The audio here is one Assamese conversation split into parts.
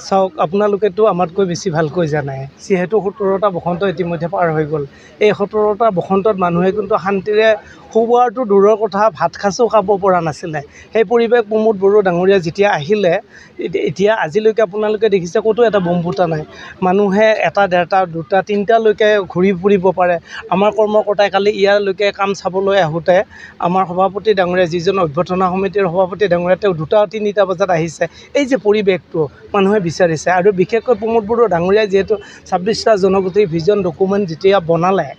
চাওক, আপোনালোকেতো আমাতকৈ বেছি ভালকৈ জানে, যিহেতু 17টা বসন্ত ইতিমধ্যে পাৰ হৈ গ'ল। এই 17টা বসন্তত মানুহে কিন্তু শান্তিৰে শুবোৱাটো দূৰৰ কথা, ভাত সাঁজো খাব পৰা নাছিলে। সেই পৰিৱেশ প্ৰমোদ বড়ো ডাঙৰীয়া যেতিয়া আহিলে, এতিয়া আজিলৈকে আপোনালোকে দেখিছে ক'তো এটা বম ফুটা নাই। মানুহে এটা, ডেৰটা, দুটা, তিনিটালৈকে ঘূৰি ফুৰিব পাৰে। আমাৰ কৰ্মকৰ্তাই কালি ইয়ালৈকে কাম চাবলৈ আহোঁতে আমাৰ সভাপতি ডাঙৰীয়া, যিজন অভ্যৰ্থনা সমিতিৰ সভাপতি ডাঙৰীয়া, তেওঁ 2টা 3টা বজাত আহিছে। এই যে পৰিৱেশটো মানুহে বিচাৰিছে, আৰু বিশেষকৈ প্ৰমোদ বড়ো ডাঙৰীয়াই যিহেতু 26টা জনগোষ্ঠীৰ ভিজন ডকুমেণ্ট যেতিয়া বনালে,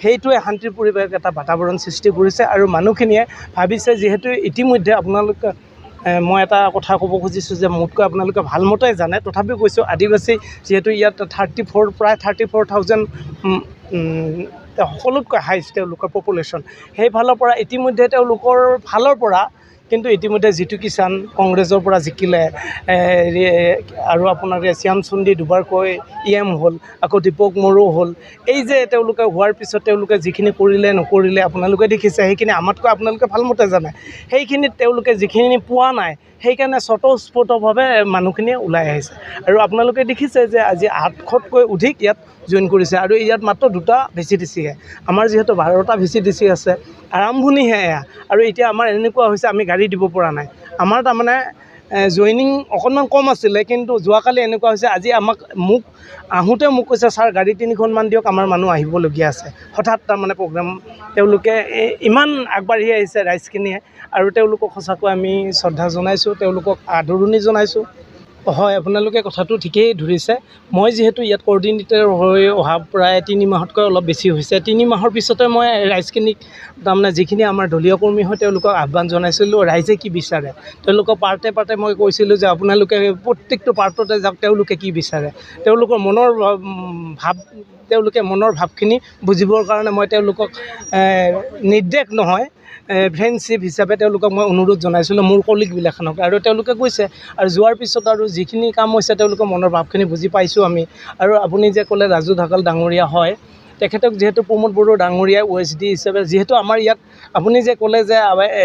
সেইটোৱে শান্তিৰ পৰিৱেশ এটা বাতাবৰণ সৃষ্টি কৰিছে। আৰু মানুহখিনিয়ে ভাবিছে, যিহেতু ইতিমধ্যে আপোনালোকে মই এটা কথা ক'ব খুজিছোঁ যে মোতকৈ আপোনালোকে ভালমতে জানে, তথাপিও কৈছোঁ, আদিবাসী যিহেতু ইয়াত প্ৰায় 34,000 সকলোতকৈ হাইষ্ট তেওঁলোকৰ পপুলেশ্যন। সেইফালৰ পৰা ইতিমধ্যে তেওঁলোকৰ ফালৰ পৰা কিন্তু ইতিমধ্যে জিতু কিষাণ কংগ্ৰেছৰ পৰা জিকিলে, আৰু আপোনাৰ শ্যাম চুন্দি দুবাৰকৈ EM হ'ল, আকৌ দীপক বড়ো হ'ল। এই যে তেওঁলোকে হোৱাৰ পিছত তেওঁলোকে যিখিনি কৰিলে নকৰিলে আপোনালোকে দেখিছে, সেইখিনি আমাতকৈ আপোনালোকে ভালমতে জানে। সেইখিনিত তেওঁলোকে যিখিনি পোৱা নাই, সেইকাৰণে স্বতঃস্ফূৰ্তভাৱে মানুহখিনিয়ে ওলাই আহিছে। আৰু আপোনালোকে দেখিছে যে আজি 800তকৈ অধিক ইয়াত জইন কৰিছে, আৰু ইয়াত মাত্ৰ 2টা VCDCহে। আমাৰ যিহেতু 12টা VCDC আছে, আৰম্ভণিহে এয়া। আৰু এতিয়া আমাৰ এনেকুৱা হৈছে, আমি গাড়ী দিব পৰা নাই। আমাৰ তাৰমানে জইনিং অকণমান কম আছিলে, কিন্তু যোৱাকালি এনেকুৱা হৈছে, আজি মোক আহোঁতে মোক কৈছে, ছাৰ গাড়ী 3খনমান দিয়ক, আমাৰ মানুহ আহিবলগীয়া আছে। হঠাৎ তাৰমানে প্ৰগ্ৰাম তেওঁলোকে ইমান আগবাঢ়ি আহিছে ৰাইজখিনিয়ে, আৰু তেওঁলোকক সঁচাকৈ আমি শ্ৰদ্ধা জনাইছোঁ, তেওঁলোকক আদৰণি জনাইছোঁ। হয়, আপোনালোকে কথাটো ঠিকেই ধৰিছে। মই যিহেতু ইয়াত কোঅৰ্ডিনেটৰ হৈ অহা প্ৰায় 3 মাহতকৈ অলপ বেছি হৈছে। 3 মাহৰ পিছতে মই ৰাইজখিনিক তাৰমানে যিখিনি আমাৰ দলীয় কৰ্মী হয় তেওঁলোকক আহ্বান জনাইছিলোঁ, ৰাইজে কি বিচাৰে। তেওঁলোকক পাৰ্টে মই কৈছিলোঁ যে আপোনালোকে প্ৰত্যেকটো পাৰ্টতে যাওক, তেওঁলোকে কি বিচাৰে, তেওঁলোকৰ মনৰ ভাৱখিনি বুজিবৰ কাৰণে মই তেওঁলোকক নিৰ্দেশ নহয়, ফ্ৰেণ্ডশ্বিপ হিচাপে তেওঁলোকক মই অনুৰোধ জনাইছিলোঁ, মোৰ কলিগবিলাখনক। আৰু তেওঁলোকে কৈছে, আৰু যোৱাৰ পিছত আৰু যিখিনি কাম হৈছে তেওঁলোকৰ মনৰ ভাৱখিনি বুজি পাইছোঁ আমি। আৰু আপুনি যে ক'লে ৰাজু ঢাকাল ডাঙৰীয়া, হয়, তেখেতক যিহেতু প্ৰমোদ বড়ো ডাঙৰীয়াই OSD হিচাপে, যিহেতু আমাৰ ইয়াত আপুনি যে ক'লে যে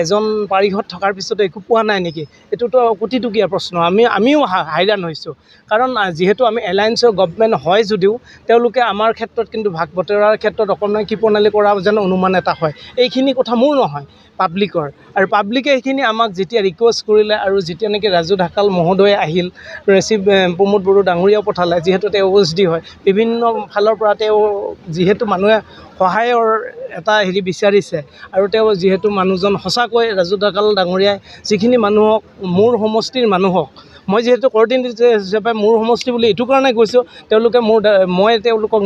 এজন পাৰিষদ থকাৰ পিছতো একো পোৱা নাই নেকি, এইটোতো কোটিটকীয়া প্ৰশ্ন। আমিও হাইৰাণ হৈছোঁ, কাৰণ যিহেতু আমি এলায়েন্সৰ গভমেণ্ট হয় যদিও তেওঁলোকে আমাৰ ক্ষেত্ৰত কিন্তু ভাগ বতৰাৰ ক্ষেত্ৰত অকণমান কৃপণালি কৰা যেন অনুমান এটা হয়। এইখিনি কথা মোৰ নহয়, পাব্লিকৰ। আৰু পাব্লিকে এইখিনি আমাক যেতিয়া ৰিকুৱেষ্ট কৰিলে, আৰু যেতিয়া নেকি ৰাজু ঢাকাল মহোদয়ে আহিল, প্ৰমোদ বড়ো ডাঙৰীয়াও পঠালে, যিহেতু তেওঁ OSD হয়, বিভিন্ন ফালৰ পৰা তেওঁ যিহেতু মানুহে সহায়ৰ এটা বিচাৰিছে, আৰু তেওঁ যিহেতু মানুহজন সঁচাকৈ ৰাজু ঢাকাল ডাঙৰীয়াই যিখিনি মানুহক, মোৰ সমষ্টিৰ মানুহক, মই যিহেতু কোঅৰ্ডিনেটৰ হিচাপে মোৰ সমষ্টি বুলি এইটো কাৰণে কৈছোঁ, তেওঁলোকে মই তেওঁলোকক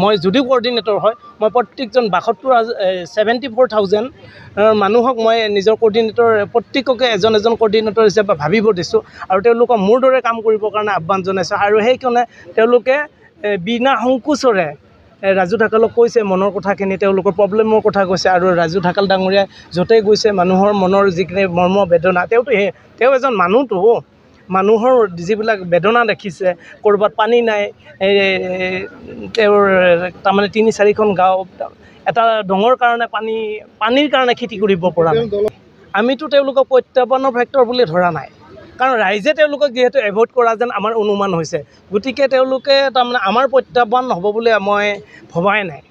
মই যদিও কোঅৰ্ডিনেটৰ হয়, মই প্ৰত্যেকজন 74,000 মানুহক মই নিজৰ কোঅৰ্ডিনেটৰ, প্ৰত্যেককে এজন কোঅৰ্ডিনেটৰ হিচাপে ভাবিব দিছোঁ, আৰু তেওঁলোকক মোৰ দৰে কাম কৰিবৰ কাৰণে আহ্বান জনাইছোঁ। আৰু সেইকাৰণে তেওঁলোকে বিনা সংকোচৰে ৰাজু ঢাকালক কৈছে মনৰ কথাখিনি, তেওঁলোকৰ প্ৰব্লেমৰ কথা কৈছে। আৰু ৰাজু ঢাকাল ডাঙৰীয়াই য'তেই গৈছে মানুহৰ মনৰ যিখিনি মৰ্ম বেদনা, তেওঁ এজন মানুহতো, মানুহৰ যিবিলাক বেদনা দেখিছে, ক'ৰবাত পানী নাই, তেওঁৰ তাৰমানে 3-4খন গাঁও এটা ডঙৰ কাৰণে পানীৰ কাৰণে খেতি কৰিব পৰা নাই। আমিতো তেওঁলোকক প্ৰত্যাহ্বানৰ ফেক্টৰ বুলি ধৰা নাই, কাৰণ ৰাইজে তেওঁলোকক যিহেতু এভইড কৰা যেন আমাৰ অনুমান হৈছে, গতিকে তেওঁলোকে তাৰমানে আমাৰ প্ৰত্যাহ্বান হ'ব বুলি মই ভবাই নাই।